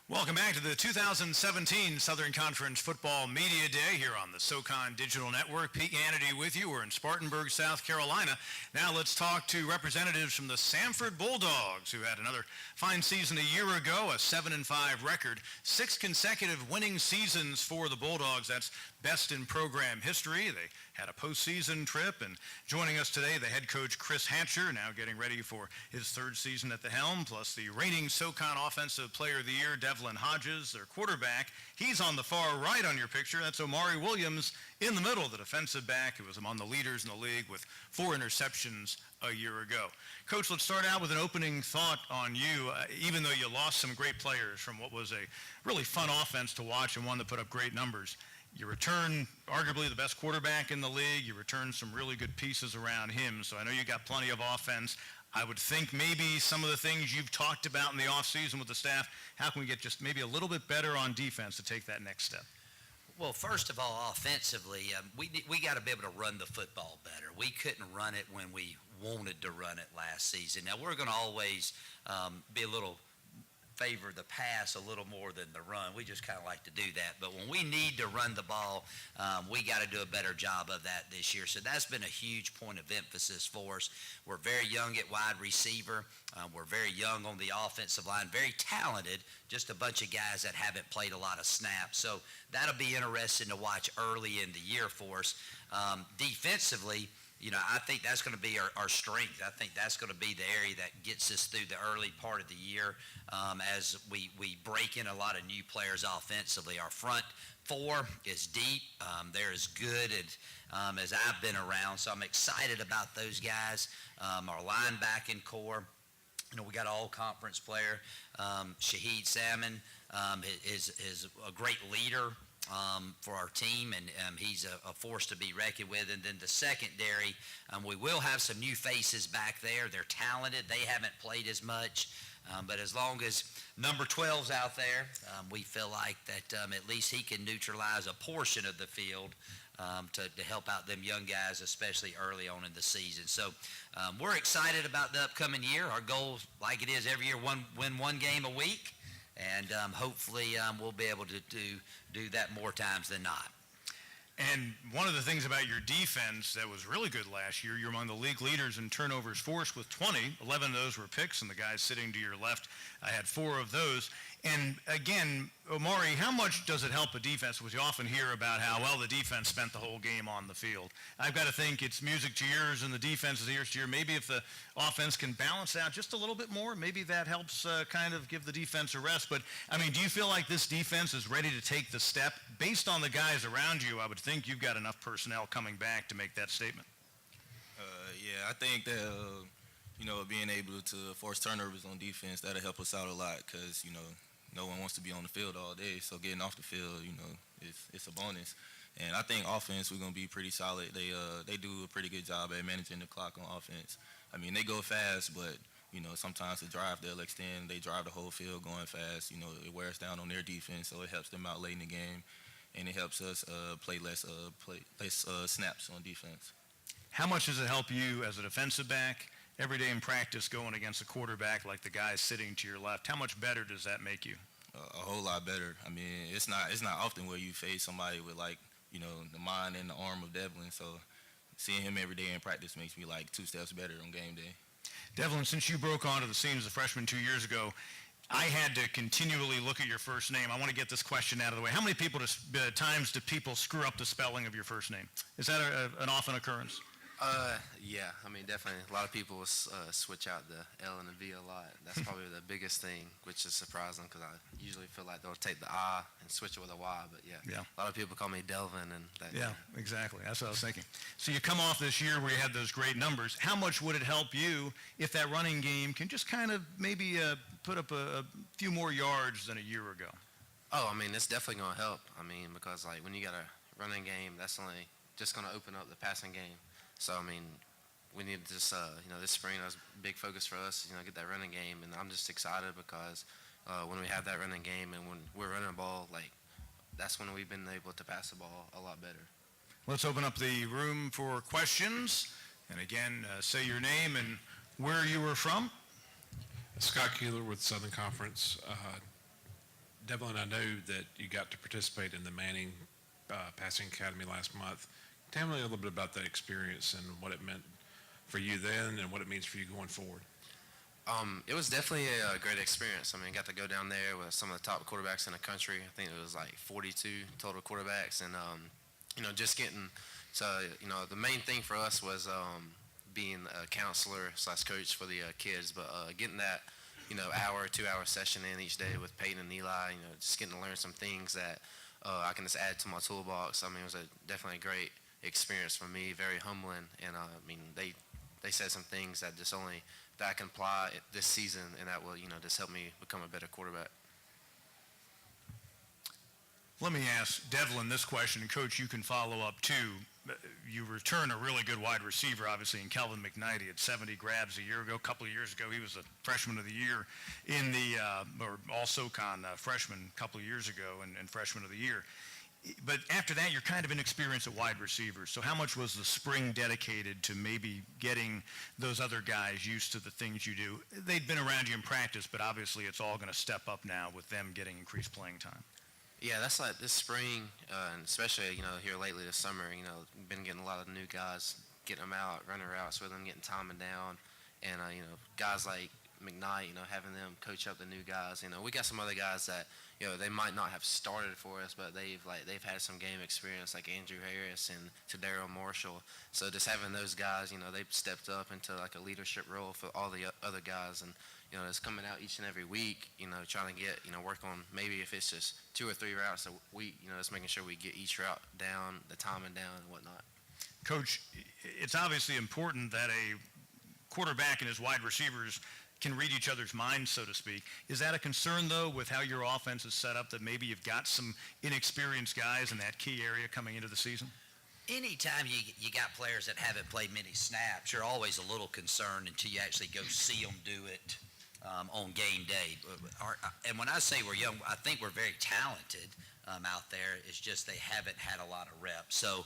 Welcome back to the 2017 Southern Conference Football Media Day here on the SoCon Digital Network. Pete Hannity with you. We're in Spartanburg, South Carolina. Now let's talk to representatives from the Samford Bulldogs, who had another fine season a year ago, a 7-5 record, 6 consecutive winning seasons for the Bulldogs. That's best in program history. They had a postseason trip, and joining us today, the head coach Chris Hampshire, now getting ready for his third season at the helm, plus the reigning SoCon Offensive Player of the Year, Devlin Hodges, their quarterback. He's on the far right on your picture. That's Omari Williams in the middle, the defensive back who was among the leaders in the league with 4 interceptions a year ago. Coach, let's start out with an opening thought on you. Even though you lost some great players from what was a really fun offense to watch and one that put up great numbers, you return arguably the best quarterback in the league. You return some really good pieces around him. So I know you got plenty of offense. I would think maybe some of the things you've talked about in the offseason with the staff, how can we get just maybe a little bit better on defense to take that next step? Well, first of all, offensively, we got to be able to run the football better. We couldn't run it when we wanted to run it last season. Now, we're going to always be a little favor the pass a little more than the run. We just kind of like to do that. But when we need to run the ball, we got to do a better job of that this year. So that's been a huge point of emphasis for us. We're very young at wide receiver. We're very young on the offensive line, very talented, just a bunch of guys that haven't played a lot of snaps. So that'll be interesting to watch early in the year for us. Defensively, I think that's going to be our strength. I think that's going to be the area that gets us through the early part of the year as we break in a lot of new players offensively. Our front 4 is deep. They're as good as I've been around, so I'm excited about those guys. Our linebacking core, we got an all-conference player, Shahid Salmon, is a great leader for our team, and he's a force to be reckoned with. And then the secondary, we will have some new faces back there. They're talented. They haven't played as much, but as long as number 12's out there, we feel like that at least he can neutralize a portion of the field to help out them young guys, especially early on in the season. So we're excited about the upcoming year. Our goal, like it is every year, win 1 game a week. And hopefully we'll be able to do that more times than not. And one of the things about your defense that was really good last year, you're among the league leaders in turnovers forced with 20. 11 of those were picks, and the guy sitting to your left had 4 of those. And again, Omari, how much does it help a defense? Which you often hear about how well the defense spent the whole game on the field. I've got to think it's music to ears and the defense is ears to ears. Maybe if the offense can balance out just a little bit more, maybe that helps kind of give the defense a rest. But, I mean, do you feel like this defense is ready to take the step? Based on the guys around you, I would think you've got enough personnel coming back to make that statement. Yeah, I think that, being able to force turnovers on defense, that'll help us out a lot because, no one wants to be on the field all day. So getting off the field, it's a bonus. And I think offense, we're going to be pretty solid. They do a pretty good job at managing the clock on offense. I mean, they go fast, but, sometimes the drive, they'll extend. They drive the whole field going fast. It wears down on their defense, so it helps them out late in the game. And it helps us play less snaps on defense. How much does it help you as a defensive back every day in practice going against a quarterback like the guy sitting to your left? How much better does that make you? A whole lot better. I mean, it's not often where you face somebody with the mind and the arm of Devlin. So seeing him every day in practice makes me 2 steps better on game day. Devlin, since you broke onto the scene as a freshman 2 years ago, I had to continually look at your first name. I want to get this question out of the way. How many times do people screw up the spelling of your first name? Is that an often occurrence? Yeah, I mean, definitely. A lot of people switch out the L and the V a lot. That's probably the biggest thing, which is surprising because I usually feel like they'll take the I and switch it with a Y. But yeah, a lot of people call me Delvin and that. Yeah, exactly. That's what I was thinking. So you come off this year where you had those great numbers. How much would it help you if that running game can just kind of maybe put up a few more yards than a year ago? Oh, I mean, it's definitely going to help. I mean, because when you got a running game, that's only just going to open up the passing game. So, I mean, we need to just, this spring, that was a big focus for us, get that running game. And I'm just excited because when we have that running game and when we're running the ball, that's when we've been able to pass the ball a lot better. Let's open up the room for questions. And again, say your name and where you were from. Scott Keeler with Southern Conference. Devlin, I know that you got to participate in the Manning Passing Academy last month. Tell me a little bit about that experience and what it meant for you then and what it means for you going forward. It was definitely a great experience. I mean, got to go down there with some of the top quarterbacks in the country. I think it was like 42 total quarterbacks, and just getting to, the main thing for us was being a counselor / coach for the kids, but getting that, hour, 2-hour session in each day with Peyton and Eli, just getting to learn some things that I can just add to my toolbox. I mean, it was definitely a great experience for me, very humbling, and they said some things that I can apply this season, and that will, just help me become a better quarterback. Let me ask Devlin this question, and Coach, you can follow up too. You return a really good wide receiver, obviously, in Kelvin Mcknight. He had 70 grabs a year ago. A couple of years ago, he was a freshman of the year in the, or all-SoCon freshman a couple of years ago, and freshman of the year. But after that, you're kind of inexperienced at wide receivers. So how much was the spring dedicated to maybe getting those other guys used to the things you do? They'd been around you in practice, but obviously it's all going to step up now with them getting increased playing time. Yeah, that's like this spring, and especially, here lately this summer, been getting a lot of new guys, getting them out, running routes with them, getting timing down, and, guys like McKnight, having them coach up the new guys. We got some other guys that, they might not have started for us, but they've had some game experience, like Andrew Harris and Tadaro Marshall. So just having those guys, they've stepped up into like a leadership role for all the other guys, and it's coming out each and every week, trying to get, work on maybe if it's just 2 or 3 routes a week, just making sure we get each route down, the timing down and whatnot. Coach, it's obviously important that a quarterback and his wide receivers can read each other's minds, so to speak. Is that a concern, though, with how your offense is set up, that maybe you've got some inexperienced guys in that key area coming into the season? Anytime you got players that haven't played many snaps, you're always a little concerned until you actually go see them do it on game day. And when I say we're young, I think we're very talented out there. It's just they haven't had a lot of reps. So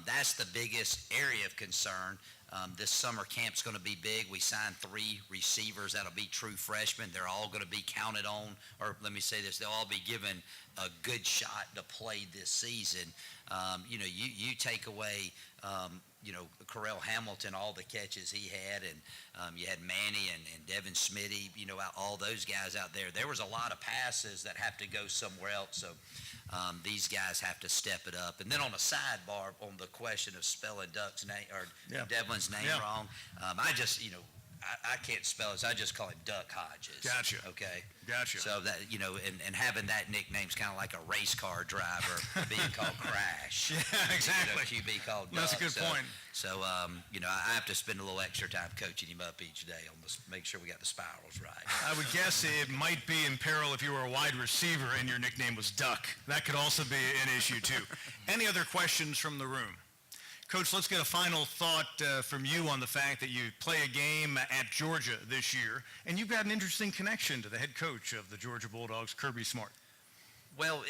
that's the biggest area of concern. This summer camp's going to be big. We signed 3 receivers that'll be true freshmen. They're all going to be counted on, or let me say this, they'll all be given a good shot to play this season. You take away, Correll Hamilton, all the catches he had, and you had Manny and Devin Smitty, all those guys out there. There was a lot of passes that have to go somewhere else, so these guys have to step it up. And then on a sidebar, on the question of spelling Duck's name, or Devlin's name wrong, I just, I can't spell it, so I just call him Duck Hodges. Gotcha. Okay? Gotcha. So that, and having that nickname's kind of like a race car driver being called Crash. Yeah, exactly. QB called Duck. That's a good point. So, I have to spend a little extra time coaching him up each day on this, make sure we got the spirals right. I would guess it might be in peril if you were a wide receiver and your nickname was Duck. That could also be an issue, too. Any other questions from the room? Coach, let's get a final thought from you on the fact that you play a game at Georgia this year, and you've got an interesting connection to the head coach of the Georgia Bulldogs, Kirby Smart. Well,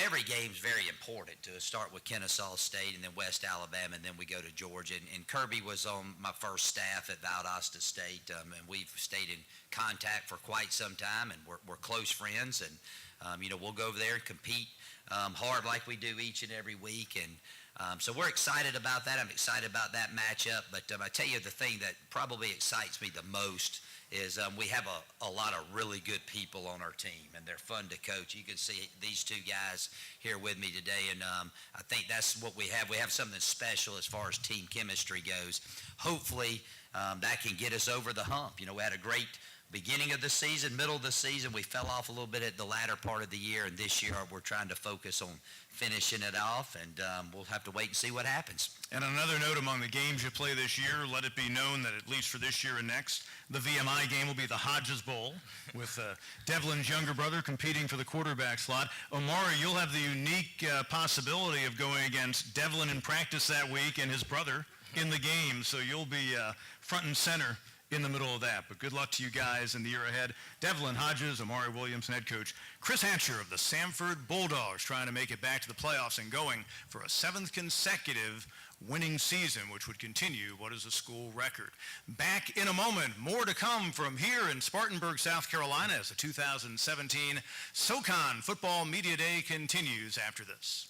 every game's very important to us. Start with Kennesaw State and then West Alabama, and then we go to Georgia. And Kirby was on my first staff at Valdosta State, and we've stayed in contact for quite some time, and we're close friends. And, we'll go over there and compete hard like we do each and every week. And so we're excited about that. I'm excited about that matchup. But I tell you, the thing that probably excites me the most is we have a lot of really good people on our team, and they're fun to coach. You can see these 2 guys here with me today, and I think that's what we have. We have something special as far as team chemistry goes. Hopefully, that can get us over the hump. We had a great beginning of the season, middle of the season. We fell off a little bit at the latter part of the year, and this year we're trying to focus on finishing it off, and we'll have to wait and see what happens. And on another note, among the games you play this year, let it be known that at least for this year and next, the VMI game will be the Hodges Bowl with Devlin's younger brother competing for the quarterback slot. Omari, you'll have the unique possibility of going against Devlin in practice that week and his brother in the game, so you'll be front and center in the middle of that. But good luck to you guys in the year ahead. Devlin Hodges, Omari Williams, and head coach Chris Hampshire of the Samford Bulldogs trying to make it back to the playoffs and going for a 7th consecutive winning season, which would continue what is a school record. Back in a moment. More to come from here in Spartanburg, South Carolina as the 2017 SoCon Football Media Day continues after this.